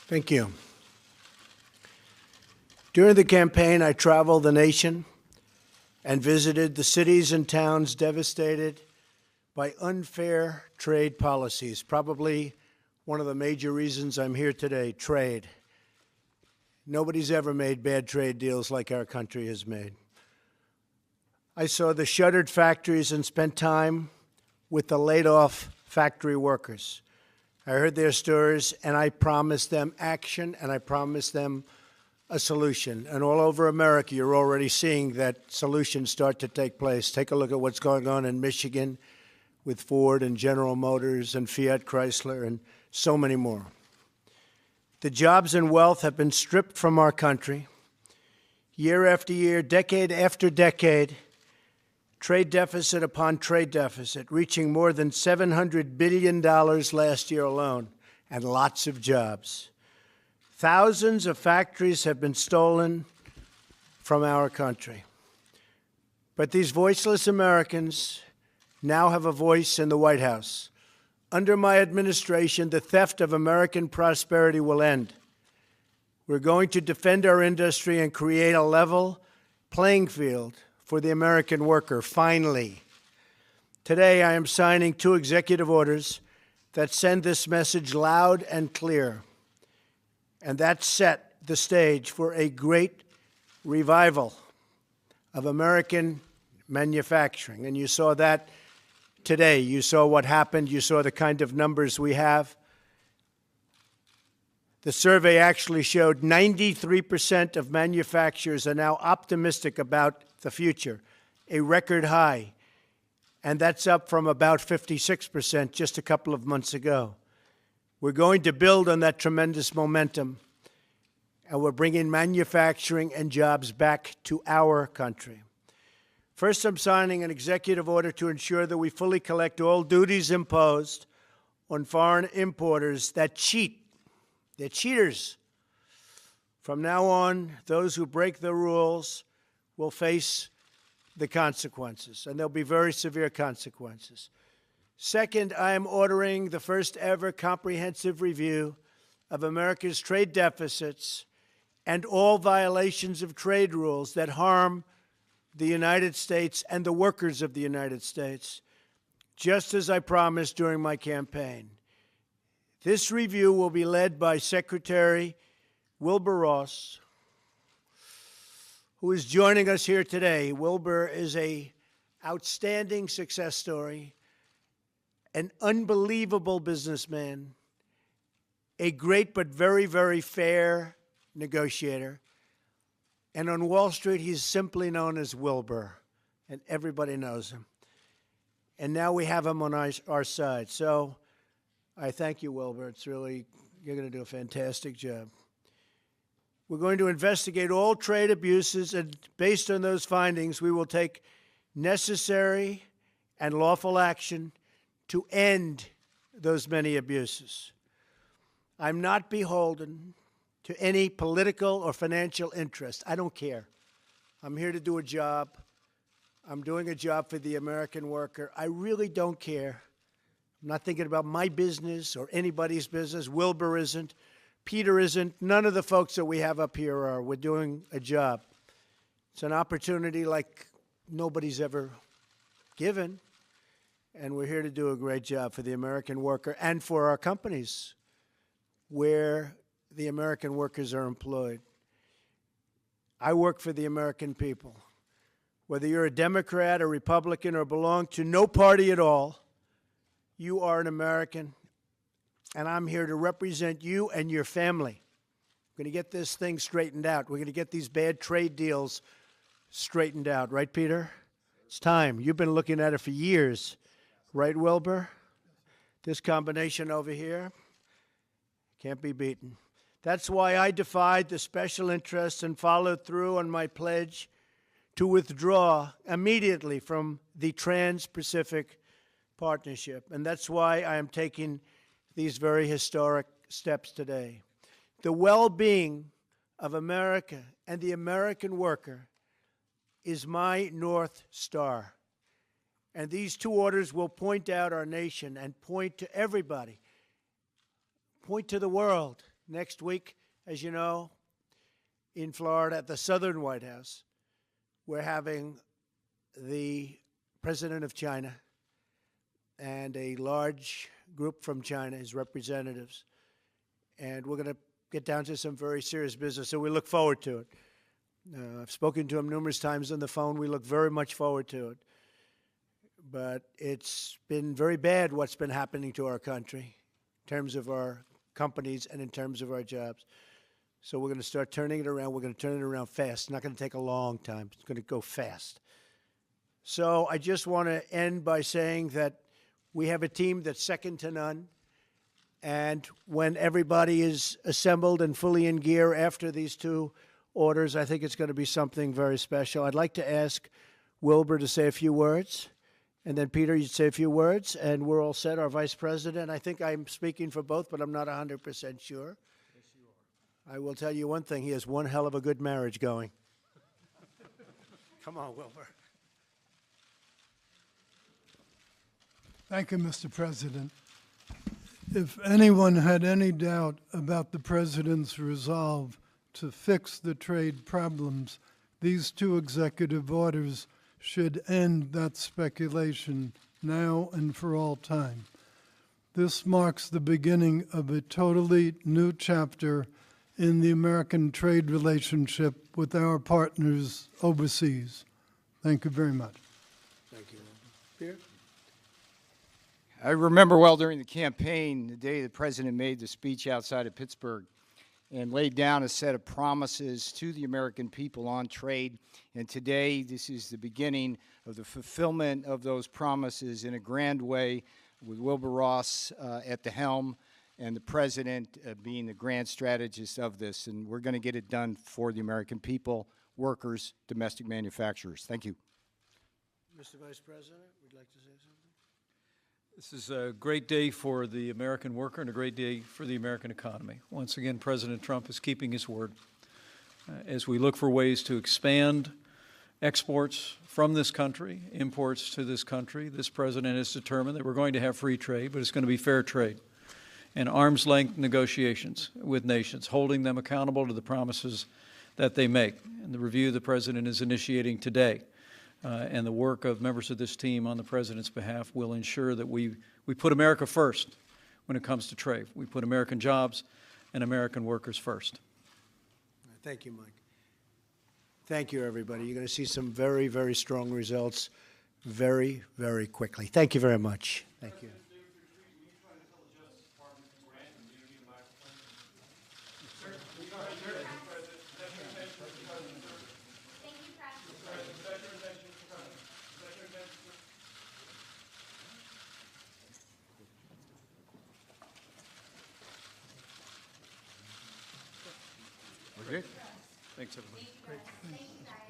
Thank you. During the campaign, I traveled the nation and visited the cities and towns devastated by unfair trade policies. Probably one of the major reasons I'm here today, trade. Nobody's ever made bad trade deals like our country has made. I saw the shuttered factories and spent time with the laid-off factory workers. I heard their stories, and I promised them action, and I promised them a solution. And all over America, you're already seeing that solutions start to take place. Take a look at what's going on in Michigan with Ford and General Motors and Fiat Chrysler and so many more. The jobs and wealth have been stripped from our country. Year after year, decade after decade, trade deficit upon trade deficit, reaching more than $700 billion last year alone, and lots of jobs. Thousands of factories have been stolen from our country. But these voiceless Americans now have a voice in the White House. Under my administration, the theft of American prosperity will end. We're going to defend our industry and create a level playing field for the American worker, finally. Today, I am signing 2 executive orders that send this message loud and clear. And that set the stage for a great revival of American manufacturing. And you saw that today. You saw what happened. You saw the kind of numbers we have. The survey actually showed 93% of manufacturers are now optimistic about the future, a record high. And that's up from about 56% just a couple of months ago. We're going to build on that tremendous momentum, and we're bringing manufacturing and jobs back to our country. First, I'm signing an executive order to ensure that we fully collect all duties imposed on foreign importers that cheat. They're cheaters. From now on, those who break the rules will face the consequences, and there'll be very severe consequences. Second, I am ordering the first ever comprehensive review of America's trade deficits and all violations of trade rules that harm the United States and the workers of the United States, just as I promised during my campaign. This review will be led by Secretary Wilbur Ross, who is joining us here today. Wilbur is an outstanding success story, an unbelievable businessman, a great but very, very fair negotiator. And on Wall Street, he's simply known as Wilbur, and everybody knows him. And now we have him on our side. So I thank you, Wilbur. It's really, you're going to do a fantastic job. We're going to investigate all trade abuses, and based on those findings, we will take necessary and lawful action to end those many abuses. I'm not beholden to any political or financial interest. I don't care. I'm here to do a job. I'm doing a job for the American worker. I really don't care. I'm not thinking about my business or anybody's business. Wilbur isn't. Peter isn't. None of the folks that we have up here are. We're doing a job. It's an opportunity like nobody's ever given. And we're here to do a great job for the American worker and for our companies where the American workers are employed. I work for the American people. Whether you're a Democrat, a Republican, or belong to no party at all, you are an American, and I'm here to represent you and your family. We're going to get this thing straightened out. We're going to get these bad trade deals straightened out. Right, Peter? It's time. You've been looking at it for years. Right, Wilbur? This combination over here can't be beaten. That's why I defied the special interests and followed through on my pledge to withdraw immediately from the Trans-Pacific Partnership. And that's why I am taking these very historic steps today. The well-being of America and the American worker is my North Star. And these 2 orders will point out our nation and point to everybody, point to the world Next week, as you know, in Florida at the Southern White House, we're having the President of China and a large group from China, his representatives, and we're going to get down to some very serious business, so we look forward to it. I've spoken to him numerous times on the phone. We look very much forward to it. But it's been very bad what's been happening to our country in terms of our companies and in terms of our jobs. So we're going to start turning it around. We're going to turn it around fast. It's not going to take a long time. It's going to go fast. So I just want to end by saying that we have a team that's second to none. And when everybody is assembled and fully in gear after these two orders, I think it's going to be something very special. I'd like to ask Wilbur to say a few words. And then, Peter, you'd say a few words, and we're all set. Our vice president, I think I'm speaking for both, but I'm not 100% sure. Yes, you are. I will tell you one thing. He has one hell of a good marriage going. Come on, Wilbur. Thank you, Mr. President. If anyone had any doubt about the President's resolve to fix the trade problems, these two executive orders should end that speculation now and for all time. This marks the beginning of a totally new chapter in the American trade relationship with our partners overseas. Thank you very much. Thank you, Wilbur. Peter? I remember well during the campaign, the day the president made the speech outside of Pittsburgh and laid down a set of promises to the American people on trade. And today, this is the beginning of the fulfillment of those promises in a grand way, with Wilbur Ross at the helm and the president being the grand strategist of this. And we're going to get it done for the American people, workers, domestic manufacturers. Thank you. Mr. Vice President, would you like to say something? This is a great day for the American worker and a great day for the American economy. Once again, President Trump is keeping his word. As we look for ways to expand exports from this country, imports to this country, this president is determined that we're going to have free trade, but it's going to be fair trade and arm's length negotiations with nations, holding them accountable to the promises that they make. And the review the president is initiating today and the work of members of this team on the president's behalf will ensure that we put America first when it comes to trade. We put American jobs and American workers first. Thank you, Mike. Thank you, everybody. You're going to see some very, very strong results very, very quickly. Thank you very much. Thank you. Okay. Thanks, everybody. Thank you, guys.